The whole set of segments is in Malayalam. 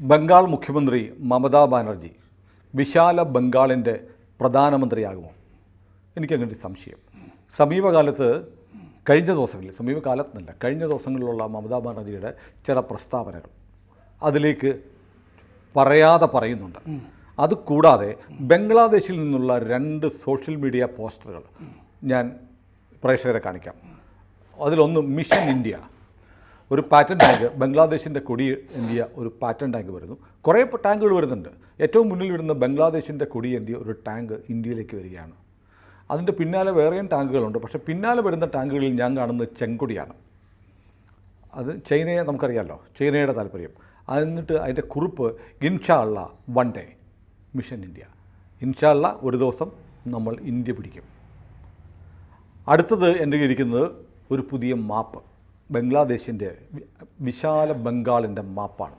ബംഗാൾ മുഖ്യമന്ത്രി മമതാ ബാനർജി വിശാല ബംഗാളിൻ്റെ പ്രധാനമന്ത്രിയാകുമോ? എനിക്കങ്ങനെ ഒരു സംശയം. കഴിഞ്ഞ ദിവസങ്ങളിലുള്ള മമതാ ബാനർജിയുടെ ചില പ്രസ്താവനകൾ അതിലേക്ക് പറയാതെ പറയുന്നുണ്ട്. അതുകൂടാതെ ബംഗ്ലാദേശിൽ നിന്നുള്ള 2 സോഷ്യൽ മീഡിയ പോസ്റ്ററുകൾ ഞാൻ പ്രേക്ഷകരെ കാണിക്കാം. അതിലൊന്ന് മിഷൻ ഇന്ത്യ, ഒരു പാറ്റൻ ടാങ്ക്, ബംഗ്ലാദേശിൻ്റെ കൊടി ഏന്തിയ ഒരു പാറ്റൻ ടാങ്ക് വരുന്നു. കുറേ ടാങ്കുകൾ വരുന്നുണ്ട്. ഏറ്റവും മുന്നിൽ വരുന്ന ബംഗ്ലാദേശിൻ്റെ കൊടി ഏന്തിയ ഒരു ടാങ്ക് ഇന്ത്യയിലേക്ക് വരികയാണ്. അതിൻ്റെ പിന്നാലെ വേറെയും ടാങ്കുകളുണ്ട്. പക്ഷേ പിന്നാലെ വരുന്ന ടാങ്കുകളിൽ ഞാൻ കാണുന്നത് ചെങ്കൊടിയാണ്. അത് ചൈനയെ നമുക്കറിയാമല്ലോ, ചൈനയുടെ താല്പര്യം. എന്നിട്ട് അതിൻ്റെ കുറിപ്പ് ഇൻഷാ അള്ളാ വൺ ഡേ മിഷൻ ഇന്ത്യ, ഇൻഷാ അള്ളാ ഒരു ദിവസം നമ്മൾ ഇന്ത്യ പിടിക്കും. അടുത്തത് എൻ്റെ ഇരിക്കുന്നത് ഒരു പുതിയ മാപ്പ്, ബംഗ്ലാദേശിൻ്റെ വിശാല ബംഗാളിൻ്റെ മാപ്പാണ്.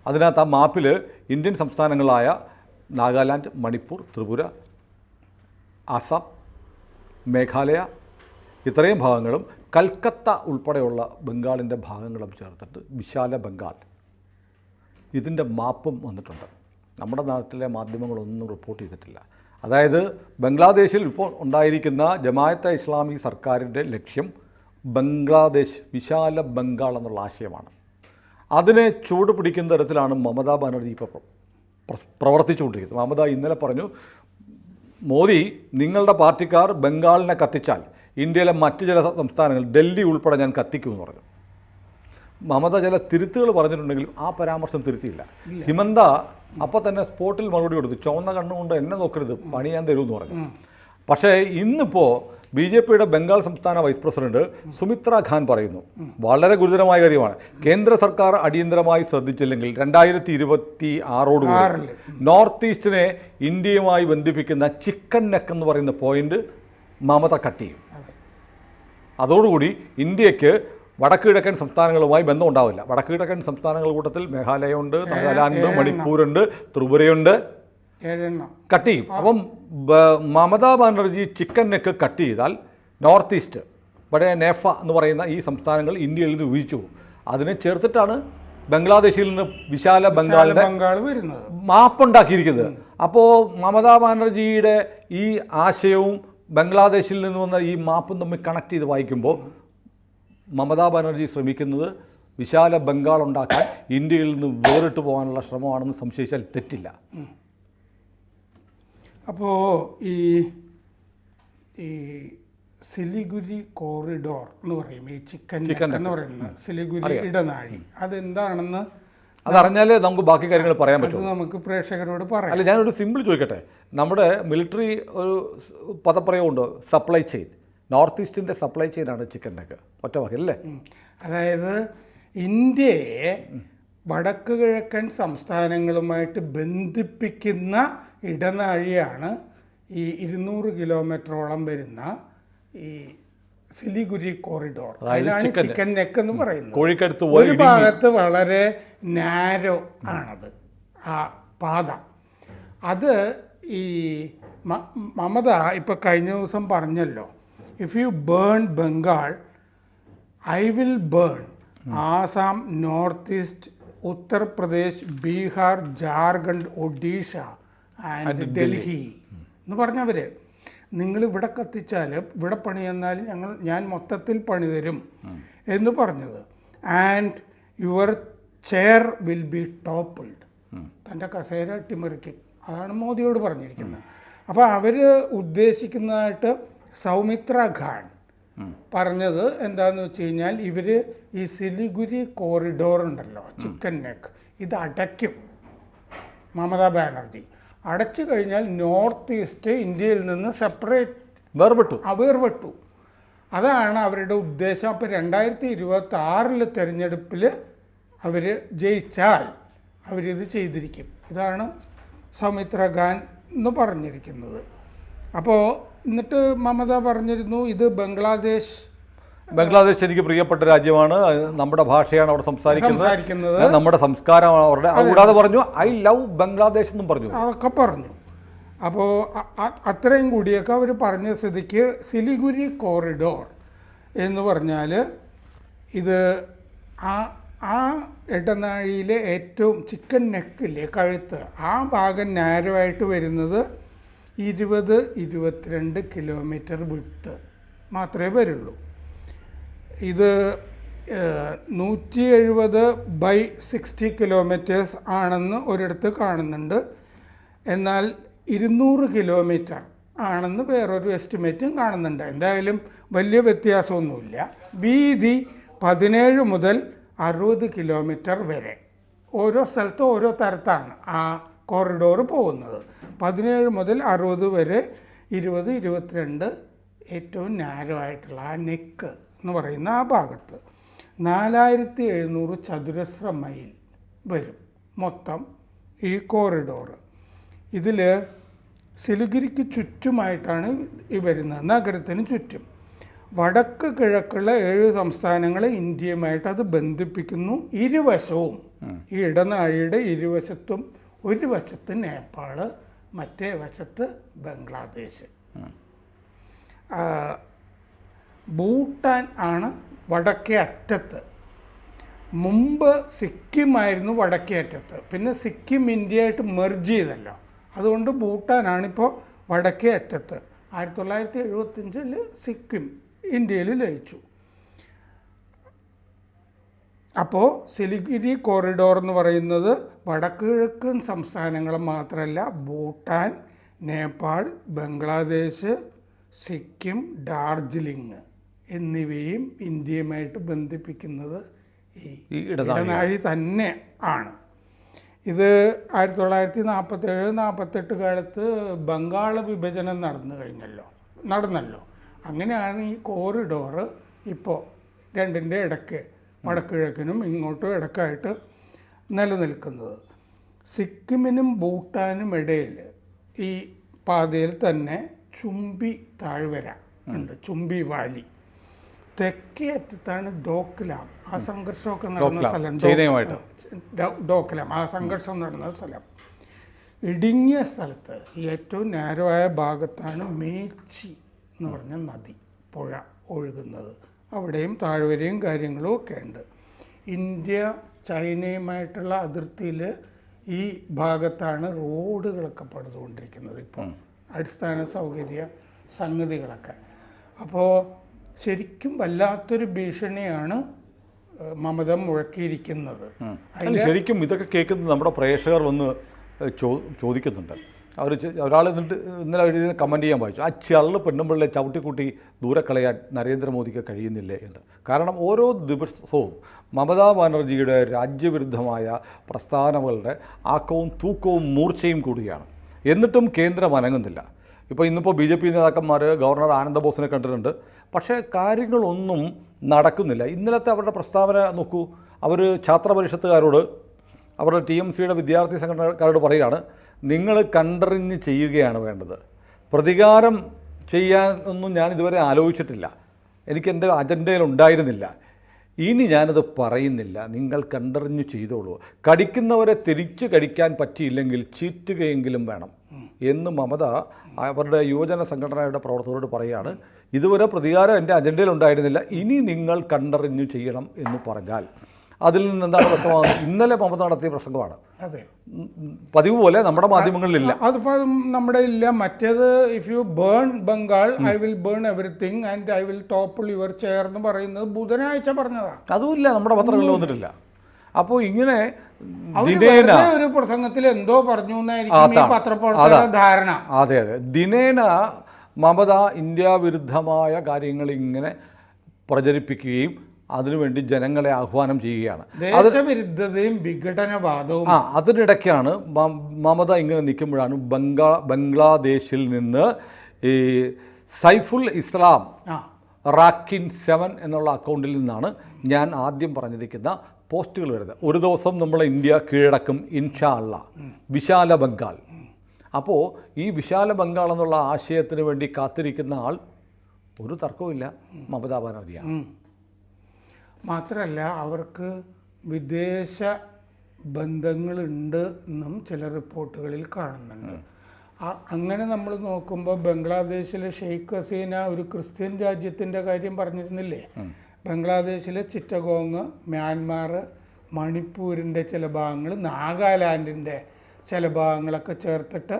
അതിനകത്ത് ആ മാപ്പിൽ ഇന്ത്യൻ സംസ്ഥാനങ്ങളായ നാഗാലാൻഡ്, മണിപ്പൂർ, ത്രിപുര, ആസാം, മേഘാലയ ഇത്രയും ഭാഗങ്ങളും കൽക്കത്ത ഉൾപ്പെടെയുള്ള ബംഗാളിൻ്റെ ഭാഗങ്ങളും ചേർത്തിട്ട് വിശാല ബംഗാൾ, ഇതിൻ്റെ മാപ്പും വന്നിട്ടുണ്ട്. നമ്മുടെ നാട്ടിലെ മാധ്യമങ്ങളൊന്നും റിപ്പോർട്ട് ചെയ്തിട്ടില്ല. അതായത് ബംഗ്ലാദേശിൽ ഇപ്പോൾ ഉണ്ടായിരിക്കുന്ന ജമാഅത്തെ ഇസ്ലാമി സർക്കാരിൻ്റെ ലക്ഷ്യം ബംഗ്ലാദേശ് വിശാല ബംഗാൾ എന്നുള്ള ആശയമാണ്. അതിനെ ചൂട് പിടിക്കുന്ന തരത്തിലാണ് മമതാ ബാനർജി ഇപ്പോൾ പ്രവർത്തിച്ചുകൊണ്ടിരിക്കുന്നത്. മമത ഇന്നലെ പറഞ്ഞു, മോദി നിങ്ങളുടെ പാർട്ടിക്കാർ ബംഗാളിനെ കത്തിച്ചാൽ ഇന്ത്യയിലെ മറ്റ് ചില സംസ്ഥാനങ്ങൾ, ഡൽഹി ഉൾപ്പെടെ ഞാൻ കത്തിക്കുമെന്ന് പറഞ്ഞു. മമത ചില തിരുത്തുകൾ പറഞ്ഞിട്ടുണ്ടെങ്കിലും ആ പരാമർശം തിരുത്തിയില്ല. ഹിമന്ത അപ്പോൾ തന്നെ സ്പോട്ടിൽ മറുപടി കൊടുത്തു, ചുവന്ന കണ്ണുകൊണ്ട് എന്നെ നോക്കരുത്, പണി ഞാൻ തരുമെന്ന് പറഞ്ഞു. പക്ഷേ ഇന്നിപ്പോൾ BJPയുടെ ബംഗാൾ സംസ്ഥാന വൈസ് പ്രസിഡന്റ് സുമിത്ര ഖാൻ പറയുന്നു, വളരെ ഗുരുതരമായ കാര്യമാണ്, കേന്ദ്ര സർക്കാർ അടിയന്തരമായി ശ്രദ്ധിച്ചില്ലെങ്കിൽ 2026 നോർത്ത് ഈസ്റ്റിനെ ഇന്ത്യയുമായി ബന്ധിപ്പിക്കുന്ന ചിക്കൻ നെക്ക് എന്ന് പറയുന്ന പോയിന്റ് മമത കട്ട് ചെയ്യും. അതോടുകൂടി ഇന്ത്യക്ക് വടക്ക് കിഴക്കൻ സംസ്ഥാനങ്ങളുമായി ബന്ധം ഉണ്ടാവില്ല. വടക്ക് കിഴക്കൻ സംസ്ഥാനങ്ങൾ കൂട്ടത്തിൽ മേഘാലയയുണ്ട്, നാഗാലാൻഡ്, മണിപ്പൂരുണ്ട്, ത്രിപുരയുണ്ട്, കട്ട് ചെയ്യും. അപ്പം Mamata Banerjee chicken neck cut ചെയ്താൽ നോർത്ത് ഈസ്റ്റ്, ഇവിടെ നേഫ എന്ന് പറയുന്ന ഈ സംസ്ഥാനങ്ങൾ ഇന്ത്യയിൽ നിന്ന് വിഭജിച്ചു പോകും. അതിനെ ചേർത്തിട്ടാണ് ബംഗ്ലാദേശിൽ നിന്ന് വിശാല ബംഗാളിൻ്റെ മാപ്പുണ്ടാക്കിയിരിക്കുന്നത്. അപ്പോൾ മമതാ ബാനർജിയുടെ ഈ ആശയവും ബംഗ്ലാദേശിൽ നിന്ന് വന്ന ഈ മാപ്പും തമ്മിൽ കണക്ട് ചെയ്ത് വായിക്കുമ്പോൾ മമതാ ബാനർജി ശ്രമിക്കുന്നത് വിശാല ബംഗാൾ ഉണ്ടാക്കാൻ ഇന്ത്യയിൽ നിന്ന് വേറിട്ട് പോകാനുള്ള ശ്രമമാണെന്ന് സംശയിച്ചാൽ തെറ്റില്ല. അപ്പോൾ ഈ സിലിഗുരി കോറിഡോർ എന്ന് പറയും, ഈ ചിക്കൻ എന്ന് പറയുന്ന സിലിഗുരി ഇടനാഴി, അതെന്താണെന്ന് അതറിഞ്ഞാലേ നമുക്ക് ബാക്കി കാര്യങ്ങൾ പറയാൻ പറ്റും. നമുക്ക് പ്രേക്ഷകരോട് പറയാം. അല്ല, ഞാനൊരു സിമ്പിൾ ചോദിക്കട്ടെ. നമ്മുടെ മിലിറ്ററി ഒരു പദപ്രയോഗമുണ്ട്, സപ്ലൈ ചെയിൻ. നോർത്ത് ഈസ്റ്റിൻ്റെ സപ്ലൈ ചെയിനാണ് ചിക്കൻ നെക്ക്, ഒറ്റ വാക്കിലല്ലേ? അതായത് ഇന്ത്യയെ വടക്ക് കിഴക്കൻ സംസ്ഥാനങ്ങളുമായിട്ട് ബന്ധിപ്പിക്കുന്ന ഇടനാഴിയാണ് ഈ 200 കിലോമീറ്ററോളം വരുന്ന ഈ സിലിഗുരി കോറിഡോർ. അതിനാണ് ചിക്കൻ നെക്ക് എന്ന് പറയുന്നത്. കോഴിക്കടുത്ത് ഒരു ഭാഗത്ത് വളരെ നാരോ ആണത് ആ പാത. അത് ഈ മമത ഇപ്പോൾ കഴിഞ്ഞ ദിവസം പറഞ്ഞല്ലോ, if you burn Bengal I will burn Assam, northeast, Uttar Pradesh, Bihar, Jharkhand, Odisha and Delhi എന്ന് പറഞ്ഞവർ, നിങ്ങൾ ഇവിടെ കത്തിച്ചാൽ, ഇവിടെ പണി തന്നാലും ഞാൻ മൊത്തത്തിൽ പണി തരും എന്ന് പറഞ്ഞത്. And your chair will be toppled, തൻ്റെ കസേര അട്ടിമറിക്കും, അതാണ് മോദിയോട് പറഞ്ഞിരിക്കുന്നത്. അപ്പോൾ അവർ ഉദ്ദേശിക്കുന്നതായിട്ട് സൗമിത്ര ഖാൻ പറഞ്ഞത് എന്താണെന്ന് വെച്ച് കഴിഞ്ഞാൽ, ഇവർ ഈ സിലിഗുരി കോറിഡോർ ഉണ്ടല്ലോ, ചിക്കൻ നെക്ക്, ഇത് അടയ്ക്കും. മമതാ ബാനർജി അടച്ചു കഴിഞ്ഞാൽ നോർത്ത് ഈസ്റ്റ് ഇന്ത്യയിൽ നിന്ന് വേർപെട്ടു. അതാണ് അവരുടെ ഉദ്ദേശം. അപ്പോൾ 2026 തെരഞ്ഞെടുപ്പിൽ അവർ ജയിച്ചാൽ അവരിത് ചെയ്തിരിക്കും. ഇതാണ് സൗമിത്ര ഖാൻ എന്ന് പറഞ്ഞിരിക്കുന്നത്. അപ്പോൾ എന്നിട്ട് മമത പറഞ്ഞിരുന്നു, ഇത് ബംഗ്ലാദേശ് എനിക്ക് പ്രിയപ്പെട്ട രാജ്യമാണ്, നമ്മുടെ ഭാഷയാണ് അവിടെ സംസാരിക്കുന്നത്, നമ്മുടെ സംസ്കാരമാണ് അവരുടെ. അതുകൂടാതെ പറഞ്ഞു ഐ ലവ് ബംഗ്ലാദേശ് എന്നും പറഞ്ഞു. അതൊക്കെ പറഞ്ഞു. അപ്പോൾ അത്രയും കൂടിയൊക്കെ അവർ പറഞ്ഞ സ്ഥിതിക്ക് സിലിഗുരി കോറിഡോർ എന്ന് പറഞ്ഞാൽ ഇത് ആ ഇടനാഴിയിലെ ഏറ്റവും ചിക്കൻ നെക്കില്ലേ, കഴുത്ത്, ആ ഭാഗം നാരോ വരുന്നത് 20-22 കിലോമീറ്റർ വിട്ട് മാത്രമേ വരുള്ളൂ. ഇത് 170/60 കിലോമീറ്റേഴ്സ് ആണെന്ന് ഒരിടത്ത് കാണുന്നുണ്ട്. എന്നാൽ 200 കിലോമീറ്റർ ആണെന്ന് വേറൊരു എസ്റ്റിമേറ്റും കാണുന്നുണ്ട്. എന്തായാലും വലിയ വ്യത്യാസമൊന്നുമില്ല. വീതി 17 മുതൽ 60 കിലോമീറ്റർ വരെ. ഓരോ സ്ഥലത്തും ഓരോ തരത്താണ് ആ കോറിഡോർ പോകുന്നത്. 17 മുതൽ 60 വരെ, 20-22 ഏറ്റവും നാരോ ആയിട്ടുള്ള ആ നെക്ക് എന്ന് പറയുന്ന ആ ഭാഗത്ത് 4700 ചതുരശ്ര മൈൽ വരും മൊത്തം ഈ കോറിഡോർ. ഇതിൽ സിലിഗുരിക്ക് ചുറ്റുമായിട്ടാണ് ഈ വരുന്നത്, നഗരത്തിന് ചുറ്റും. വടക്ക് കിഴക്കുള്ള 7 സംസ്ഥാനങ്ങളെ ഇന്ത്യയുമായിട്ട് അത് ബന്ധിപ്പിക്കുന്നു. ഇരുവശവും ഈ ഇടനാഴിയുടെ ഇരുവശത്തും, ഒരു വശത്ത് നേപ്പാൾ, മറ്റേ വശത്ത് ബംഗ്ലാദേശ്. ഭൂട്ടാൻ ആണ് വടക്കേ അറ്റത്ത്. മുമ്പ് സിക്കിമായിരുന്നു വടക്കേ അറ്റത്ത്. പിന്നെ സിക്കിം ഇന്ത്യയായിട്ട് മെർജ് ചെയ്തല്ലോ, അതുകൊണ്ട് ഭൂട്ടാനാണിപ്പോൾ വടക്കേ അറ്റത്ത്. 1975 സിക്കിം ഇന്ത്യയിൽ ലയിച്ചു. അപ്പോൾ സിലിഗുരി കോറിഡോർ എന്ന് പറയുന്നത് വടക്ക് കിഴക്കൻ സംസ്ഥാനങ്ങൾ മാത്രമല്ല, ഭൂട്ടാൻ, നേപ്പാൾ, ബംഗ്ലാദേശ്, സിക്കിം, ഡാർജിലിംഗ് എന്നിവയും ഇന്ത്യയുമായിട്ട് ബന്ധിപ്പിക്കുന്നത് ഈ ഇടനാഴി തന്നെ ആണ്. ഇത് 1947-48 കാലത്ത് ബംഗാൾ വിഭജനം നടന്നല്ലോ. അങ്ങനെയാണ് ഈ കോറിഡോർ ഇപ്പോൾ രണ്ടിൻ്റെ ഇടയ്ക്ക്, വടക്ക് കിഴക്കിനും ഇങ്ങോട്ടും ഇടയ്ക്കായിട്ട് നിലനിൽക്കുന്നത്. സിക്കിമിനും ഭൂട്ടാനും ഇടയിൽ ഈ പാതയിൽ തന്നെ ചുംബി താഴ്വര ഉണ്ട്, ചുംബി വാലി. തെക്കേ അറ്റത്താണ് ഡോക്ലാം. ആ സംഘർഷമൊക്കെ നടന്ന സ്ഥലം ഡോക്ലാം. ആ സംഘർഷം നടന്ന സ്ഥലം. ഇടുങ്ങിയ സ്ഥലത്ത് ഏറ്റവും നാരോ ആയ ഭാഗത്താണ് മേച്ചി എന്ന് പറഞ്ഞ നദി, പുഴ ഒഴുകുന്നത്. അവിടെയും താഴ്വരയും കാര്യങ്ങളും ഒക്കെ ഉണ്ട്. ഇന്ത്യ ചൈനയുമായിട്ടുള്ള അതിർത്തിയിൽ ഈ ഭാഗത്താണ് റോഡുകളൊക്കെ പണിതുകൊണ്ടിരിക്കുന്നത് ഇപ്പോൾ, അടിസ്ഥാന സൗകര്യ സംഗതികളൊക്കെ. അപ്പോൾ ശരിക്കും വല്ലാത്തൊരു ഭീഷണിയാണ് മമത മുഴക്കിയിരിക്കുന്നത്. ശരിക്കും ഇതൊക്കെ കേൾക്കുന്നത് നമ്മുടെ പ്രേക്ഷകർ വന്ന് ചോദിക്കുന്നുണ്ട്. ഒരാൾ ഇന്നലെ ഒരു കമൻറ്റ് ചെയ്യാൻ വായിച്ചു, ആ ചള്ള് പെണ്ണുമ്പിള്ളെ ചവിട്ടിക്കൂട്ടി ദൂരെ കളയാൻ നരേന്ദ്രമോദിക്ക് കഴിയുന്നില്ലേ എന്ന്. കാരണം ഓരോ ദിവസവും മമതാ ബാനർജിയുടെ രാജ്യവിരുദ്ധമായ പ്രസ്താവനകളുടെ ആക്കവും തൂക്കവും മൂർച്ചയും കൂടുകയാണ്. എന്നിട്ടും കേന്ദ്രം അനങ്ങുന്നില്ല. ഇപ്പോൾ ഇന്നിപ്പോൾ BJP നേതാക്കന്മാർ ഗവർണർ ആനന്ദബോസിനെ കണ്ടിട്ടുണ്ട്, പക്ഷേ കാര്യങ്ങളൊന്നും നടക്കുന്നില്ല. ഇന്നലത്തെ അവരുടെ പ്രസ്താവന നോക്കൂ. അവർ ഛാത്രപരിഷത്തുകാരോട്, അവരുടെ TMCയുടെ വിദ്യാർത്ഥി സംഘടനക്കാരോട് പറയുകയാണ്, നിങ്ങൾ കണ്ടറിഞ്ഞ് ചെയ്യുകയാണ് വേണ്ടത്. പ്രതികാരം ചെയ്യാനൊന്നും ഞാൻ ഇതുവരെ ആലോചിച്ചിട്ടില്ല, എനിക്ക് എൻ്റെ അജണ്ടയിൽ ഉണ്ടായിരുന്നില്ല, ഇനി ഞാനത് പറയുന്നില്ല, നിങ്ങൾ കണ്ടറിഞ്ഞ് ചെയ്തോളൂ. കടിക്കുന്നവരെ തിരിച്ച് കടിക്കാൻ പറ്റിയില്ലെങ്കിൽ ചീറ്റുകയെങ്കിലും വേണം എന്ന് മമത അവരുടെ യുവജന സംഘടനയുടെ പ്രവർത്തകരോട് പറയുകയാണ്. ഇതുവരെ പ്രതികാരം എൻ്റെ അജണ്ടയിൽ ഉണ്ടായിരുന്നില്ല, ഇനി നിങ്ങൾ കണ്ടറിഞ്ഞു ചെയ്യണം എന്ന് പറഞ്ഞാൽ അതിൽ നിന്ന് എന്താണ് വ്യക്തമാകുന്നത്? ഇന്നലെ മമത നടത്തിയ പ്രസംഗമാണ്. അതെ, പതിവ് പോലെ നമ്മുടെ മാധ്യമങ്ങളിലില്ല. അതിപ്പോൾ നമ്മുടെ ഇല്ല. മറ്റേത് if you burn Bengal I will burn everything and I will topple your chair എന്ന് പറയുന്നത് ബുധനാഴ്ച പറഞ്ഞതാണ്. അതുമില്ല, നമ്മുടെ പത്രങ്ങളിൽ വന്നിട്ടില്ല. അപ്പോൾ ഇങ്ങനെ ഒരു പ്രസംഗത്തിൽ എന്തോ പറഞ്ഞു എന്നായിരിക്കും ഈ പത്രപ്രവർത്തകരുടെ ധാരണ. അതെ, ദിനേന മമത ഇന്ത്യ വിരുദ്ധമായ കാര്യങ്ങൾ ഇങ്ങനെ പ്രചരിപ്പിക്കുകയും അതിനുവേണ്ടി ജനങ്ങളെ ആഹ്വാനം ചെയ്യുകയാണ്. ദേശവിരുദ്ധതയും വിഘടനവാദവും. അതിനിടയ്ക്കാണ് മമത ഇങ്ങനെ നിൽക്കുമ്പോഴാണ് ബംഗ്ലാദേശിൽ നിന്ന് ഈ സൈഫുൽ ഇസ്ലാം റാക്കിൻ 7 എന്നുള്ള അക്കൗണ്ടിൽ നിന്നാണ് ഞാൻ ആദ്യം പറഞ്ഞിരിക്കുന്ന പോസ്റ്റുകൾ വരുന്നത്. ഒരു ദിവസം നമ്മളെ ഇന്ത്യ കീഴടക്കും ഇൻഷാ അല്ലാഹ്, വിശാല ബംഗാൾ. അപ്പോൾ ഈ വിശാല ബംഗാൾ എന്നുള്ള ആശയത്തിന് വേണ്ടി കാത്തിരിക്കുന്ന ആൾ ഒരു തർക്കവുമില്ല, മമതാ ബാനർജിയാണ്. മാത്രമല്ല അവർക്ക് വിദേശ ബന്ധങ്ങളുണ്ട് എന്നും ചില റിപ്പോർട്ടുകളിൽ കാണുന്നുണ്ട്. അങ്ങനെ നമ്മൾ നോക്കുമ്പോൾ ബംഗ്ലാദേശിലെ ഷെയ്ഖ് ഹസീന ഒരു ക്രിസ്ത്യൻ രാജ്യത്തിൻ്റെ കാര്യം പറഞ്ഞിരുന്നില്ലേ? ബംഗ്ലാദേശിലെ ചിറ്റഗോങ്, മ്യാൻമാർ, മണിപ്പൂരിൻ്റെ ചില ഭാഗങ്ങൾ, നാഗാലാൻഡിൻ്റെ ചില ഭാഗങ്ങളൊക്കെ ചേർത്തിട്ട്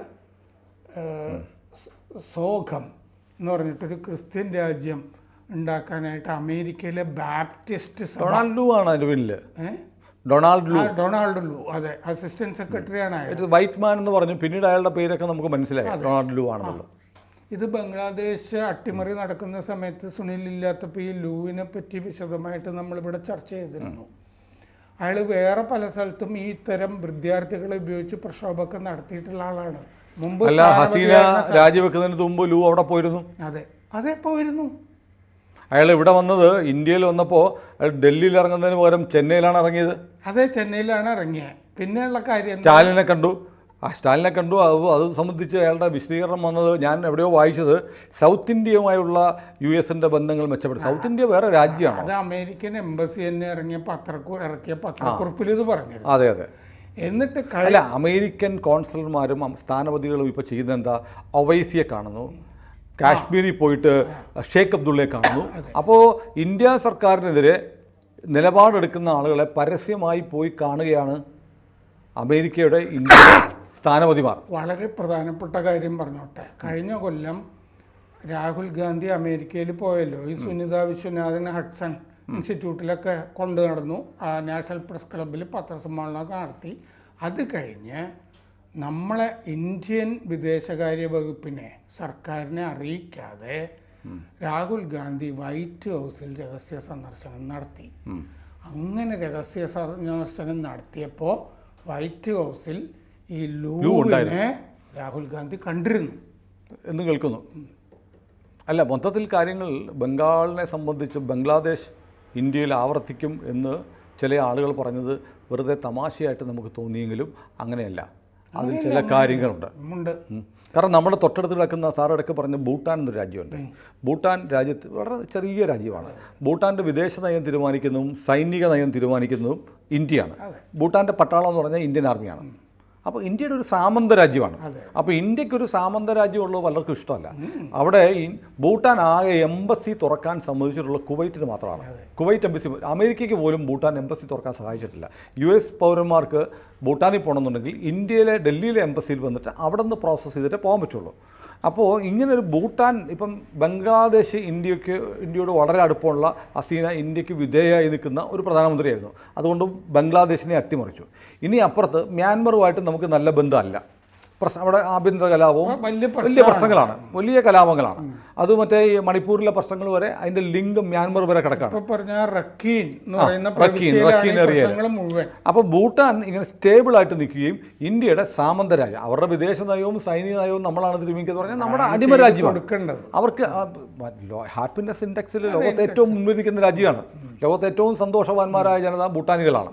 സോഖം എന്ന് പറഞ്ഞിട്ടൊരു ക്രിസ്ത്യൻ രാജ്യം ഉണ്ടാക്കാനായിട്ട് അമേരിക്കയിലെ ബാപ്റ്റിസ്റ്റ് സഭ, ഡൊണാൾഡ് ലൂ ആണ് അതിൻ്റെ പിന്നിൽ. ഡൊണാൾഡ് ലൂ, അതെ, അസിസ്റ്റന്റ് സെക്രട്ടറിയാണ് അയാൾ. വൈറ്റ് മാൻ എന്ന് പറഞ്ഞു, പിന്നീട് അയാളുടെ പേരൊക്കെ നമുക്ക് മനസ്സിലായി ഡൊണാൾഡ് ലൂ ആണെന്നുള്ളത്. ഇത് ബംഗ്ലാദേശ് അട്ടിമറി നടക്കുന്ന സമയത്ത് സുനിൽ ഇല്ലാത്തപ്പോൾ ഈ ലൂവിനെ പറ്റി വിശദമായിട്ട് നമ്മളിവിടെ ചർച്ച ചെയ്തിരുന്നു. അയാൾ വേറെ പല സ്ഥലത്തും ഈ ഇത്തരം വിദ്യാർത്ഥികളെ ഉപയോഗിച്ച് പ്രക്ഷോഭമൊക്കെ നടത്തിയിട്ടുള്ള ആളാണ്. മുമ്പ് അല്ല, ഹസീന രാജിവെക്കുന്നതിന് മുമ്പ് ലൂ അവിടെ പോയിരുന്നു. അതെ പോയിരുന്നു. അയാൾ ഇവിടെ വന്നത്, ഇന്ത്യയിൽ വന്നപ്പോൾ ഡൽഹിയിൽ ഇറങ്ങുന്നതിന് പകരം ചെന്നൈയിലാണ് ഇറങ്ങിയത്. അതെ, ചെന്നൈയിലാണ് ഇറങ്ങിയത്. പിന്നെയുള്ള കാര്യം സ്റ്റാലിനെ കണ്ടു. അത് സംബന്ധിച്ച് അയാളുടെ വിശദീകരണം വന്നത് ഞാൻ എവിടെയോ വായിച്ചത്, സൗത്ത് ഇന്ത്യയുമായുള്ള US-ന്റെ ബന്ധങ്ങൾ മെച്ചപ്പെടും. സൗത്ത് ഇന്ത്യ വേറെ രാജ്യമാണ്. അത് അമേരിക്കൻ എംബസി തന്നെ ഇറക്കിയ പത്രക്കുറിപ്പിൽ ഇത് പറഞ്ഞു. അതെ അതെ. എന്നിട്ട് അല്ല, അമേരിക്കൻ കോൺസുലർമാരും സ്ഥാനപതികളും ഇപ്പോൾ ചെയ്യുന്നത് എന്താ, ഒവൈസിയെ കാണുന്നു, കാശ്മീരിൽ പോയിട്ട് ഷേഖ് അബ്ദുള്ളയെ കാണുന്നു. അപ്പോൾ ഇന്ത്യ സർക്കാരിനെതിരെ നിലപാടെടുക്കുന്ന ആളുകളെ പരസ്യമായി പോയി കാണുകയാണ് അമേരിക്കയുടെ ഇന്ത്യ സ്ഥാനപതിമാർ. വളരെ പ്രധാനപ്പെട്ട കാര്യം പറഞ്ഞോട്ടെ. കഴിഞ്ഞ കൊല്ലം രാഹുൽ ഗാന്ധി അമേരിക്കയിൽ പോയല്ലോ. ഈ സുനിത വിശ്വനാഥൻ ഹഡ്സൺ ഇൻസ്റ്റിറ്റ്യൂട്ടിലൊക്കെ കൊണ്ടു നടന്നു. നാഷണൽ പ്രസ് ക്ലബ്ബിൽ പത്രസമ്മേളനമൊക്കെ നടത്തി. അത് കഴിഞ്ഞ് നമ്മളെ ഇന്ത്യൻ വിദേശകാര്യ വകുപ്പിനെ, സർക്കാരിനെ അറിയിക്കാതെ രാഹുൽ ഗാന്ധി വൈറ്റ് ഹൗസിൽ രഹസ്യ സന്ദർശനം നടത്തി. അങ്ങനെ രഹസ്യ സന്ദർശനം നടത്തിയപ്പോൾ വൈറ്റ് ഹൗസിൽ ഈ ലൂവിനെ രാഹുൽ ഗാന്ധി കണ്ടിരുന്നു എന്ന് കേൾക്കുന്നു. അല്ല, മൊത്തത്തിൽ കാര്യങ്ങൾ ബംഗാളിനെ സംബന്ധിച്ച് ബംഗ്ലാദേശ് ഇന്ത്യയിൽ ആവർത്തിക്കും എന്ന് ചില ആളുകൾ പറഞ്ഞത് വെറുതെ തമാശയായിട്ട് നമുക്ക് തോന്നിയെങ്കിലും അങ്ങനെയല്ല. അതിൽ ചില കാര്യങ്ങളുണ്ട്. കാരണം നമ്മുടെ തൊട്ടടുത്ത് കിടക്കുന്ന സാറടക്കം പറഞ്ഞ ഭൂട്ടാൻ എന്നൊരു രാജ്യമുണ്ട്. ഭൂട്ടാൻ രാജ്യത്ത് വളരെ ചെറിയ രാജ്യമാണ്. ഭൂട്ടാൻ്റെ വിദേശ നയം തീരുമാനിക്കുന്നതും സൈനിക നയം തീരുമാനിക്കുന്നതും ഇന്ത്യയാണ്. ഭൂട്ടാൻ്റെ പട്ടാളം എന്ന് പറഞ്ഞാൽ ഇന്ത്യൻ ആർമിയാണ്. അപ്പോൾ ഇന്ത്യയുടെ ഒരു സാമന്ത രാജ്യമാണ്. അപ്പോൾ ഇന്ത്യക്കൊരു സാമന്ത രാജ്യമുള്ളത് പലർക്കും ഇഷ്ടമല്ല. അവിടെ ഭൂട്ടാൻ ആകെ എംബസി തുറക്കാൻ സമ്മതിച്ചിട്ടുള്ള കുവൈറ്റിന് മാത്രമാണ്. കുവൈറ്റ് എംബസി, അമേരിക്കയ്ക്ക് പോലും ഭൂട്ടാൻ എംബസി തുറക്കാൻ സഹായിച്ചിട്ടില്ല. US പൗരന്മാർക്ക് ഭൂട്ടാനിൽ പോകണമെന്നുണ്ടെങ്കിൽ ഇന്ത്യയിലെ ഡൽഹിയിലെ എംബസിയിൽ വന്നിട്ട് അവിടെ നിന്ന് പ്രോസസ്സ് ചെയ്തിട്ടേ പോകാൻ പറ്റുള്ളൂ. അപ്പോൾ ഇങ്ങനൊരു ഭൂട്ടാൻ, ഇപ്പം ബംഗ്ലാദേശ് ഇന്ത്യയോട് വളരെ അടുപ്പമുള്ള ഹസീന ഇന്ത്യക്ക് വിധേയമായി നിൽക്കുന്ന ഒരു പ്രധാനമന്ത്രിയായിരുന്നു. അതുകൊണ്ട് ബംഗ്ലാദേശിനെ അട്ടിമറിച്ചു. ഇനി അപ്പുറത്ത് മ്യാൻമറുമായിട്ട് നമുക്ക് നല്ല ബന്ധമല്ല. അവിടെ ആഭ്യന്തര കലാപവും വലിയ പ്രശ്നങ്ങളാണ്, വലിയ കലാപങ്ങളാണ്. അത് മറ്റേ ഈ മണിപ്പൂരിലെ പ്രശ്നങ്ങൾ വരെ അതിന്റെ ലിങ്ക് മ്യാൻമർ വരെ കിടക്കാണ്. അപ്പോൾ ഭൂട്ടാൻ ഇങ്ങനെ സ്റ്റേബിൾ ആയിട്ട് നിൽക്കുകയും ഇന്ത്യയുടെ സാമന്ത രാജ്യം, അവരുടെ വിദേശ നയവും സൈനിക നയവും നമ്മളാണ് തിരുമിക്കുക പറഞ്ഞാൽ നമ്മുടെ അടിമ രാജ്യമാണ്. അവർക്ക് ഹാപ്പിനെസ് ഇൻഡെക്സിൽ ലോകത്തെ ഏറ്റവും മുൻനിൽക്കുന്ന രാജ്യമാണ്. ലോകത്തെ ഏറ്റവും സന്തോഷവാന്മാരായ ജനത ഭൂട്ടാനികളാണ്.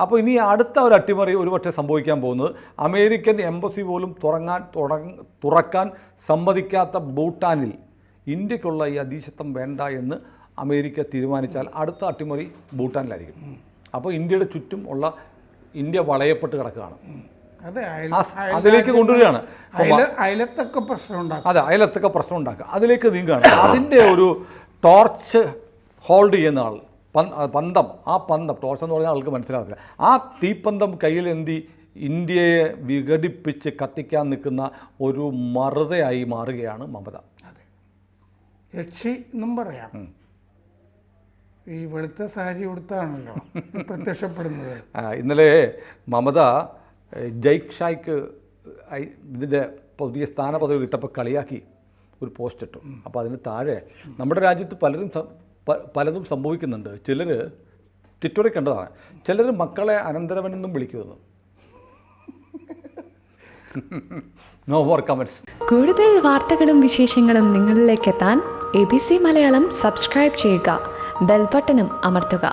അപ്പോൾ ഇനി അടുത്ത ഒരു അട്ടിമറി ഒരുപക്ഷെ സംഭവിക്കാൻ പോകുന്നത് അമേരിക്കൻ എംബസി പോലും തുറക്കാൻ സമ്മതിക്കാത്ത ഭൂട്ടാനിൽ ഇന്ത്യക്കുള്ള ഈ അധീശത്വം വേണ്ട എന്ന് അമേരിക്ക തീരുമാനിച്ചാൽ അടുത്ത അട്ടിമറി ഭൂട്ടാനിലായിരിക്കും. അപ്പോൾ ഇന്ത്യയുടെ ചുറ്റും ഉള്ള ഇന്ത്യ വളയപ്പെട്ട് കിടക്കുകയാണ്. അതിലേക്ക് കൊണ്ടുവരികയാണ്. അയലത്തൊക്കെ പ്രശ്നം ഉണ്ടാക്കുക. അതെ, അയലത്തൊക്കെ പ്രശ്നം ഉണ്ടാക്കുക, അതിലേക്ക് നീങ്ങുകയാണ്. അതിൻ്റെ ഒരു ടോർച്ച് ഹോൾഡ് ചെയ്യുന്ന ആൾ, പന്തം, ആ പന്തം, ടോർച്ച് എന്ന് പറഞ്ഞാൽ ആൾക്ക് മനസ്സിലാകത്തില്ല, ആ തീപ്പന്തം കയ്യിലെന്തി ഇന്ത്യയെ വിഘടിപ്പിച്ച് കത്തിക്കാൻ നിൽക്കുന്ന ഒരു മറുതയായി മാറുകയാണ് മമത. അതെ, യക്ഷി എന്നും പറയാം. ഈ വെളുത്ത സാരി കൊടുത്താണല്ലോ പ്രത്യക്ഷപ്പെടുന്നത്. ഇന്നലെ മമത ജയ്ക് ഷായ്ക്ക് ഇതിൻ്റെ പുതിയ സ്ഥാനപദവി കിട്ടപ്പോൾ കളിയാക്കി ഒരു പോസ്റ്റ് ഇട്ടു. അപ്പോൾ അതിന് താഴെ നമ്മുടെ രാജ്യത്ത് പലതും സംഭവിക്കുന്നുണ്ട്. ചിലർ ട്വിറ്ററിൽ കണ്ടതാണ്, ചിലർ മക്കളെ അനന്തരവനെന്നും വിളിക്കുമെന്ന്. No more comments. കൂടുതൽ വാർത്തകളും വിശേഷങ്ങളും നിങ്ങളിലേക്ക് എത്താൻ ABC മലയാളം സബ്സ്ക്രൈബ് ചെയ്യുക, ബെൽ ബട്ടണും അമർത്തുക.